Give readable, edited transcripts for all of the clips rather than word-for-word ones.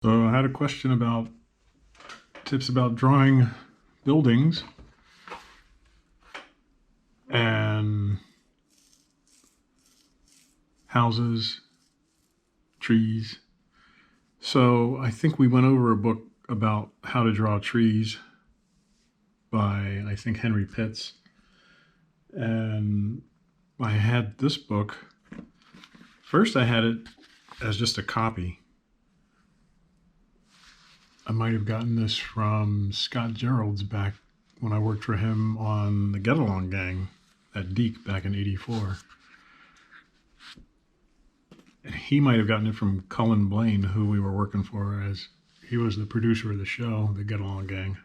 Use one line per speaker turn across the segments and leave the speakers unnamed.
So I had a question about tips about drawing buildings and houses, trees. So I think we went over a book about how to draw trees by, I think, Henry Pitts. And I had this book. First, I had it as just a copy. I might have gotten this from Scott Gerald's back when I worked for him on the Get Along Gang at Deke back in '84. He might have gotten it from Cullen Blaine, who we were working for, as he was the producer of the show, the Get Along Gang.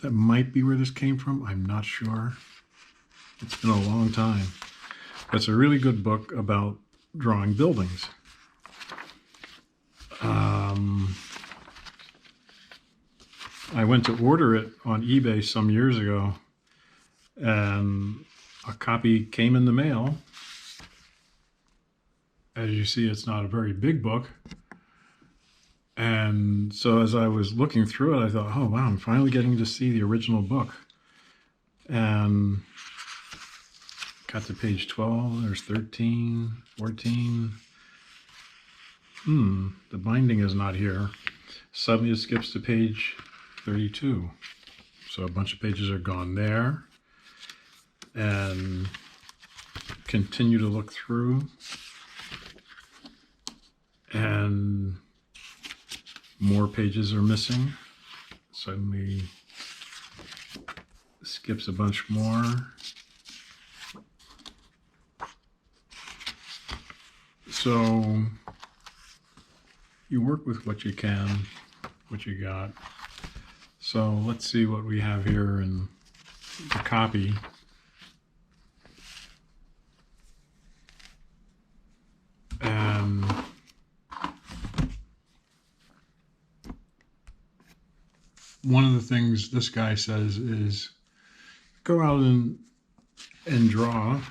That might be where this came from. I'm not sure. It's been a long time. But it's a really good book about drawing buildings. I went to order it on eBay some years ago, and a copy came in the mail. As you see, it's not a very big book. And so as I was looking through it, I thought, oh, wow, I'm finally getting to see the original book. And got to page 12, there's 13, 14. The binding is not here. Suddenly it skips to page 32. So a bunch of pages are gone there. And continue to look through. And more pages are missing. Suddenly skips a bunch more. So you work with what you can, what you got. So let's see what we have here in the copy. And one of the things this guy says is go out and draw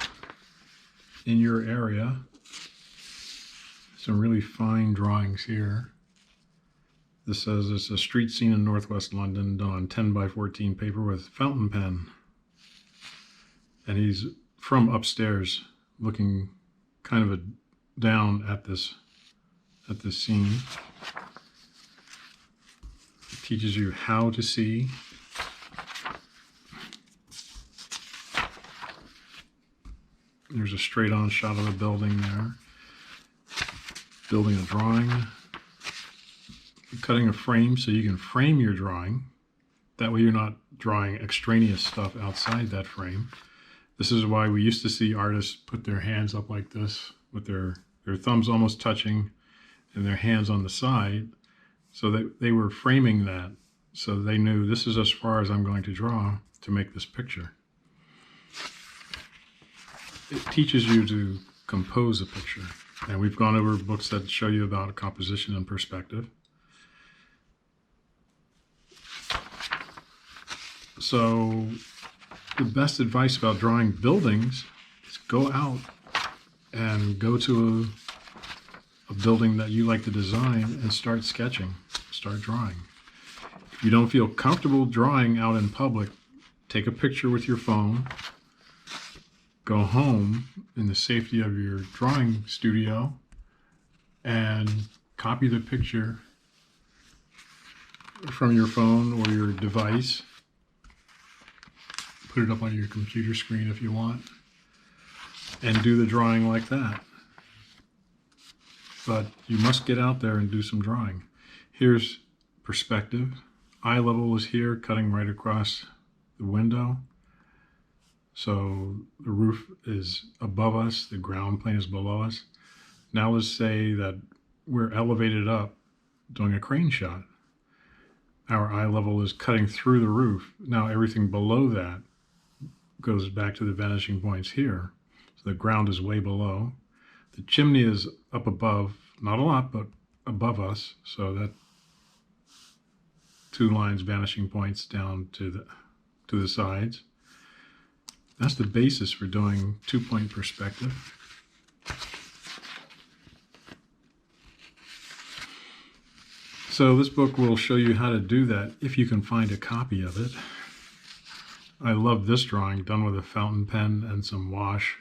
in your area. Some really fine drawings here. This says it's a street scene in northwest London done on 10 by 14 paper with fountain pen. And he's from upstairs looking kind of down at this scene. It teaches you how to see. There's a straight on shot of the building there. Building a drawing. Cutting a frame so you can frame your drawing. That way you're not drawing extraneous stuff outside that frame. This is why we used to see artists put their hands up like this with their thumbs almost touching and their hands on the side. So they were framing that. So they knew this is as far as I'm going to draw to make this picture. It teaches you to compose a picture. And we've gone over books that show you about composition and perspective. So the best advice about drawing buildings is go out and go to a building that you like to design and start sketching, start drawing. If you don't feel comfortable drawing out in public, take a picture with your phone, go home in the safety of your drawing studio and copy the picture from your phone or your device. Put it up on your computer screen if you want, and do the drawing like that. But you must get out there and do some drawing. Here's perspective. Eye level is here, cutting right across the window. So the roof is above us, the ground plane is below us. Now let's say that we're elevated up doing a crane shot. Our eye level is cutting through the roof. Now everything below that goes back to the vanishing points here. So the ground is way below. The chimney is up above, not a lot, but above us. So that 2 lines vanishing points down to the sides. That's the basis for doing 2-point perspective. So this book will show you how to do that if you can find a copy of it. I love this drawing, done with a fountain pen and some wash.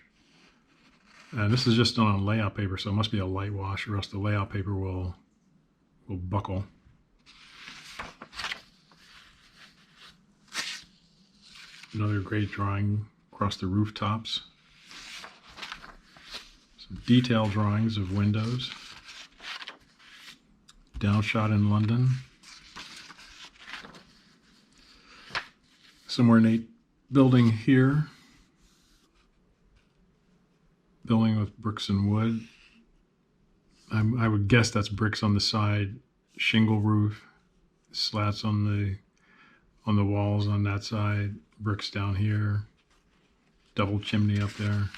And this is just done on layout paper, so it must be a light wash, or else the layout paper will buckle. Another great drawing across the rooftops. Some detailed drawings of windows. Downshot in London. Some ornate building here. Building with bricks and wood. I would guess that's bricks on the side, shingle roof, slats on the walls on that side, bricks down here, double chimney up there.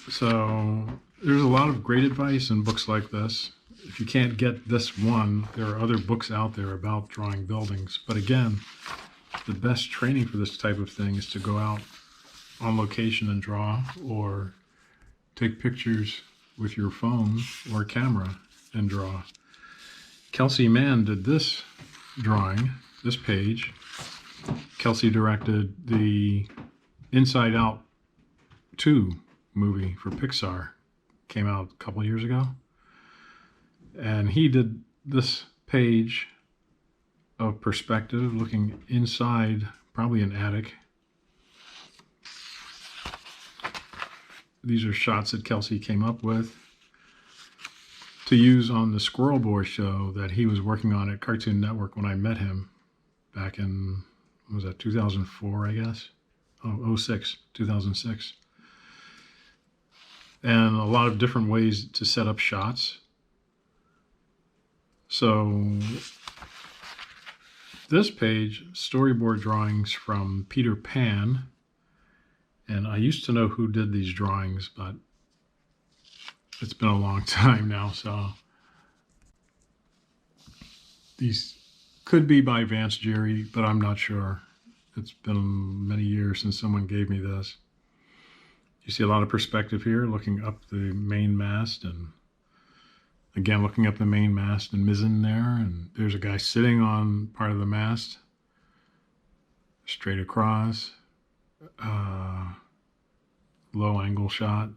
So there's a lot of great advice in books like this. If you can't get this one, there are other books out there about drawing buildings. But again, the best training for this type of thing is to go out on location and draw, or take pictures with your phone or camera and draw. Kelsey Mann did this drawing, this page. Kelsey directed the Inside Out 2 movie for Pixar. Came out a couple years ago. And he did this page of perspective, looking inside probably an attic. These are shots that Kelsey came up with to use on the Squirrel Boy show that he was working on at Cartoon Network when I met him back in, what was that, 2004, I guess? Oh, 2006. And a lot of different ways to set up shots. So this page, storyboard drawings from Peter Pan. And I used to know who did these drawings, but it's been a long time now, so these could be by Vance Jerry, but I'm not sure. It's been many years since someone gave me this. You see a lot of perspective here, looking up the main mast, and again, looking up the main mast and mizzen there, and there's a guy sitting on part of the mast, straight across. Low angle shot.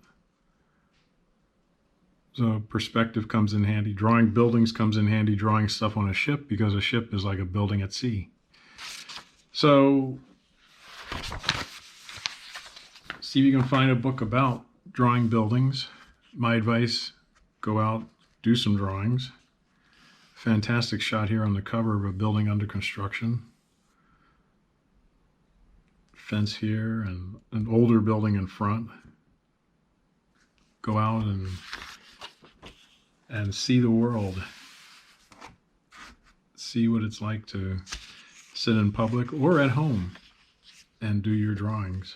So perspective comes in handy. Drawing buildings comes in handy. Drawing stuff on a ship, because a ship is like a building at sea. So see if you can find a book about drawing buildings. My advice, go out, do some drawings. Fantastic shot here on the cover of a building under construction. Fence here and an older building in front. Go out and see the world. See what it's like to sit in public or at home and do your drawings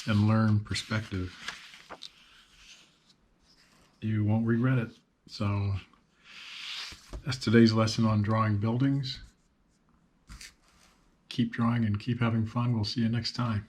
and learn perspective. You won't regret it. So that's today's lesson on drawing buildings. Keep drawing and keep having fun. We'll see you next time.